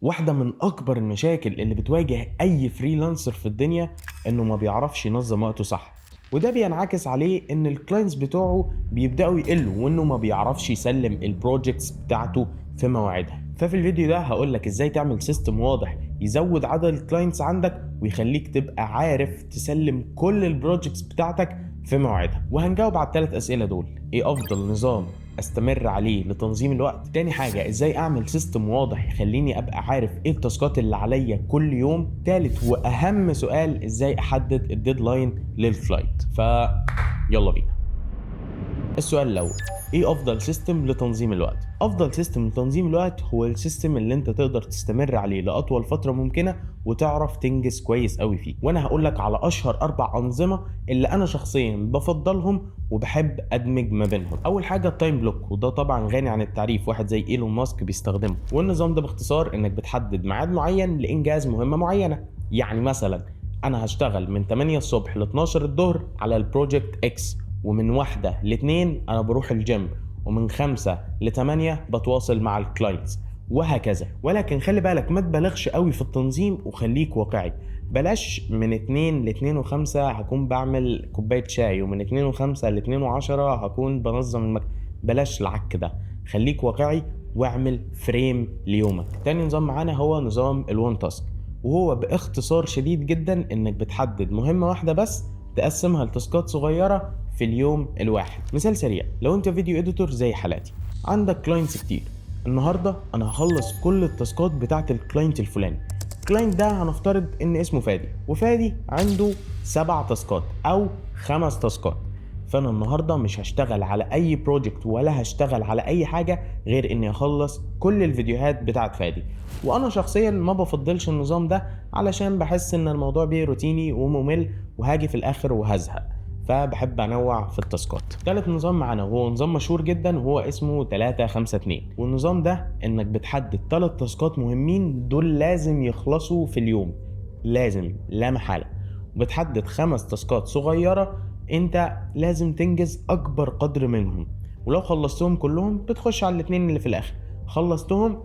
واحدة من أكبر المشاكل اللي بتواجه أي فريلانسر في الدنيا إنه ما بيعرفش ينظم وقته صح، وده بينعكس عليه إن الكلاينتس بتوعه بيبدأوا يقلوا وإنه ما بيعرفش يسلم البروجيكتس بتاعته في مواعيدها. ففي الفيديو ده هقولك إزاي تعمل سيستم واضح يزود عدد الكلاينتس عندك ويخليك تبقى عارف تسلم كل البروجيكتس بتاعتك في مواعيدها. وهنجاوب على الثلاث أسئلة دول: إيه أفضل نظام استمر عليه لتنظيم الوقت؟ تاني حاجة، ازاي اعمل سيستم واضح يخليني ابقى عارف ايه التاسكات اللي عليا كل يوم؟ تالت واهم سؤال، ازاي احدد الديدلاين للفلايت؟ يلا بينا. السؤال الاول، ايه افضل سيستم لتنظيم الوقت؟ افضل سيستم لتنظيم الوقت هو السيستم اللي انت تقدر تستمر عليه لاطول فتره ممكنه وتعرف تنجز كويس قوي فيه. وانا هقول لك على اشهر 4 انظمه اللي انا شخصيا بفضلهم وبحب ادمج ما بينهم. اول حاجه التايم بلوك، وده طبعا غني عن التعريف، واحد زي ايلون ماسك بيستخدمه. والنظام ده باختصار انك بتحدد ميعاد معين لانجاز مهمه معينه. يعني مثلا انا هشتغل من 8 الصبح ل 12 الظهر على البروجكت اكس، ومن 1 ل 2 انا بروح الجيم، ومن 5 ل 8 بتواصل مع الكلاينتس، وهكذا. ولكن خلي بالك ما تبالغش قوي في التنظيم وخليك واقعي. بلاش من 2 ل 2 و5 هكون بعمل كوباية شاي، ومن 2 و5 ل 2 و10 هكون بنظم بلاش العك ده. خليك واقعي واعمل فريم ليومك. تاني نظام معانا هو نظام الون تاسك، وهو باختصار شديد جدا انك بتحدد مهمة واحدة بس تقسمها لتاسكات صغيرة في اليوم الواحد. مثال سريع، لو انت فيديو اديتور زي حالاتي، عندك كلاينتس كتير، النهارده انا هخلص كل التاسكات بتاعت الكلاينت الفلاني. الكلاينت ده هنفترض ان اسمه فادي، وفادي عنده 7 تاسكات او 5 تاسكات. فانا النهارده مش هشتغل على اي بروجكت ولا هشتغل على اي حاجه غير اني اخلص كل الفيديوهات بتاعت فادي. وانا شخصيا ما بفضلش النظام ده علشان بحس ان الموضوع بيه روتيني وممل وهاجي في الاخر وهزهق، فبحب انوع في التاسكات. تالت نظام معانا وهو نظام مشهور جدا وهو اسمه 3-5-2. والنظام ده انك بتحدد 3 تاسكات مهمين دول لازم يخلصوا في اليوم، لازم لا محالة، وبتحدد 5 تاسكات صغيرة انت لازم تنجز اكبر قدر منهم، ولو خلصتهم كلهم بتخش على الاتنين اللي في الاخر. خلصتهم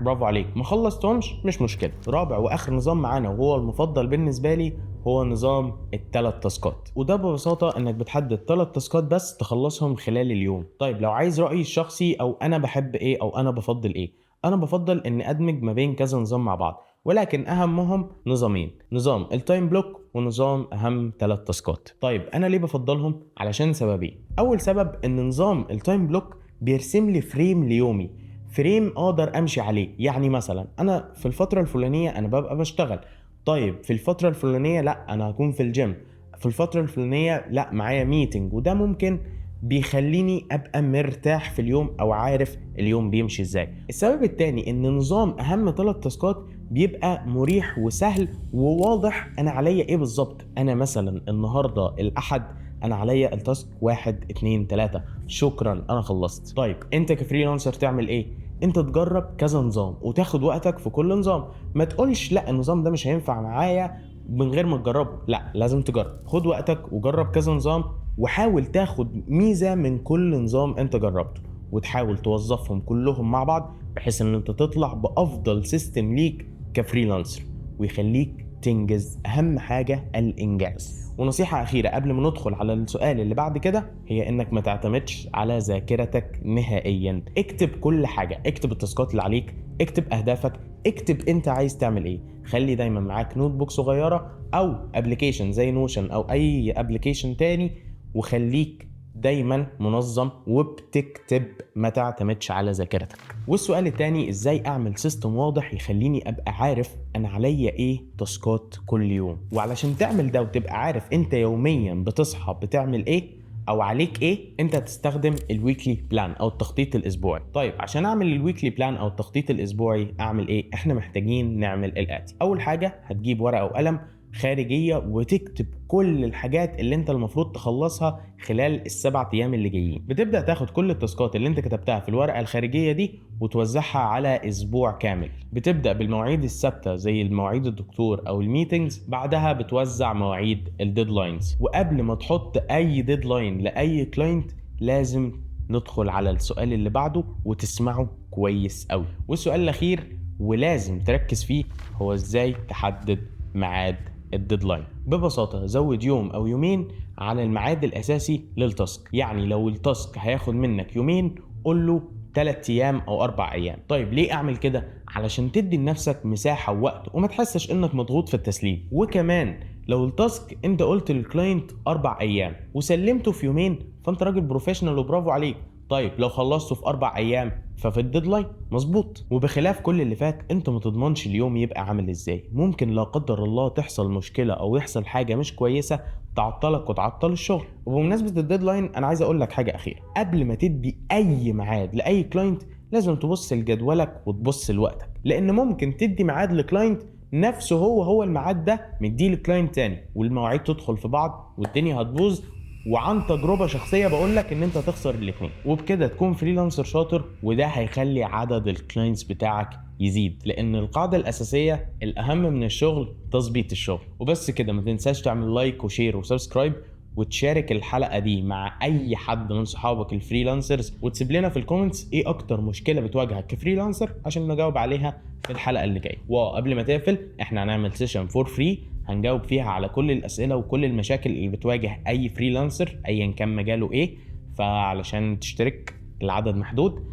برافو عليك، ما خلصتهمش مش مشكله. رابع واخر نظام معانا وهو المفضل بالنسبه لي هو نظام ال3 تاسكات، وده ببساطه انك بتحدد 3 تاسكات بس تخلصهم خلال اليوم. طيب لو عايز رايي الشخصي او انا بحب ايه او انا بفضل ايه، انا بفضل ان ادمج ما بين كذا نظام مع بعض، ولكن اهمهم نظامين: نظام التايم بلوك ونظام اهم 3 تاسكات. طيب انا ليه بفضلهم؟ علشان سببين. اول سبب ان نظام التايم بلوك بيرسم لي فريم ليومي، فريم اقدر امشي عليه. يعني مثلا انا في الفتره الفلانيه انا ببقى بشتغل، طيب في الفتره الفلانيه لا انا هكون في الجيم، في الفتره الفلانيه لا معايا ميتنج، وده ممكن بيخليني ابقى مرتاح في اليوم او عارف اليوم بيمشي ازاي. السبب التاني ان نظام اهم 3 تاسكات بيبقى مريح وسهل وواضح انا عليا ايه بالظبط. انا مثلا النهارده الاحد انا عليا التاسك 1 2 3، شكرا انا خلصت. طيب انت كفريلانسر تعمل ايه؟ انت تجرب كذا نظام وتاخد وقتك في كل نظام. ما تقولش لا النظام ده مش هينفع معايا من غير ما تجربه، لا لازم تجرب. خد وقتك وجرب كذا نظام، وحاول تاخد ميزة من كل نظام انت جربته وتحاول توظفهم كلهم مع بعض بحيث ان انت تطلع بافضل سيستم ليك كفريلانسر ويخليك تنجز. اهم حاجة الانجاز. ونصيحة اخيرة قبل ما ندخل على السؤال اللي بعد كده هي انك ما تعتمدش على ذاكرتك نهائيا. اكتب كل حاجة، اكتب التاسكات اللي عليك، اكتب اهدافك، اكتب انت عايز تعمل ايه. خلي دايما معاك نوت بوك صغيرة او ابلكيشن زي نوشن او اي ابلكيشن تاني، وخليك دايما منظم وبتكتب، ما تعتمدش على ذاكرتك. والسؤال التاني، ازاي اعمل سيستم واضح يخليني ابقى عارف انا عليا ايه تاسكات كل يوم؟ وعلشان تعمل ده وتبقى عارف انت يوميا بتصحى بتعمل ايه او عليك ايه، انت هتستخدم الويكلي بلان او التخطيط الاسبوعي. طيب عشان اعمل الويكلي بلان او التخطيط الاسبوعي اعمل ايه؟ احنا محتاجين نعمل الاتي. اول حاجة هتجيب ورقة وقلم خارجية وتكتب كل الحاجات اللي انت المفروض تخلصها خلال ال7 ايام اللي جايين. بتبدأ تاخد كل التاسكات اللي انت كتبتها في الورقة الخارجية دي وتوزعها على اسبوع كامل. بتبدأ بالمواعيد الثابتة زي المواعيد الدكتور او الميتينجز، بعدها بتوزع مواعيد الديدلاينز. وقبل ما تحط اي ديدلاين لاي كلاينت لازم ندخل على السؤال اللي بعده وتسمعه كويس قوي. والسؤال الاخير ولازم تركز فيه هو ازاي تحدد ميعاد الديدلاين. ببساطة زود يوم او يومين على الميعاد الاساسي للتاسك. يعني لو التاسك هياخد منك يومين قول له 3 ايام او 4 ايام. طيب ليه اعمل كده؟ علشان تدي لنفسك مساحة ووقت وما تحسش انك مضغوط في التسليم. وكمان لو التاسك انت قلت للكلاينت 4 ايام وسلمته في يومين فانت راجل بروفيشنال وبرافو عليك. طيب لو خلصته في 4 ايام ففي الديدلاين مظبوط. وبخلاف كل اللي فات انت ما تضمنش اليوم يبقى عامل ازاي. ممكن لا قدر الله تحصل مشكلة او يحصل حاجة مش كويسة تعطلك وتعطل الشغل. وبمناسبة الديدلاين انا عايز اقول لك حاجة اخيرة. قبل ما تدي اي ميعاد لاي كلاينت لازم تبص لجدولك وتبص لوقتك، لان ممكن تدي ميعاد لكلاينت نفسه هو الميعاد ده مديه لكلاينت تاني والمواعيد تدخل في بعض والدنيا هتبوظ. وعن تجربة شخصية بقول لك ان انت تخسر الاثنين وبكده تكون فريلانسر شاطر، وده هيخلي عدد الكلاينتس بتاعك يزيد، لان القاعدة الاساسية الاهم من الشغل تظبيط الشغل. وبس كده، ما تنساش تعمل لايك وشير وسبسكرايب وتشارك الحلقة دي مع اي حد من صحابك الفريلانسرز، وتسيب لنا في الكومنتس ايه اكتر مشكلة بتواجهك كفريلانسر عشان نجاوب عليها في الحلقة اللي جاية. وقبل ما تقفل احنا هنعمل سيشن فور فري هنجاوب فيها على كل الأسئلة وكل المشاكل اللي بتواجه أي فريلانسر أيا كان مجاله إيه. فعلشان تشترك العدد محدود،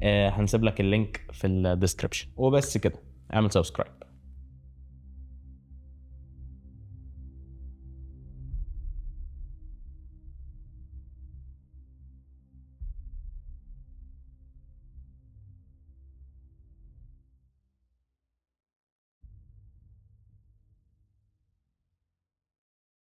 هنسيب لك اللينك في الديسكريبشن. وبس كده، اعمل سبسكرايب.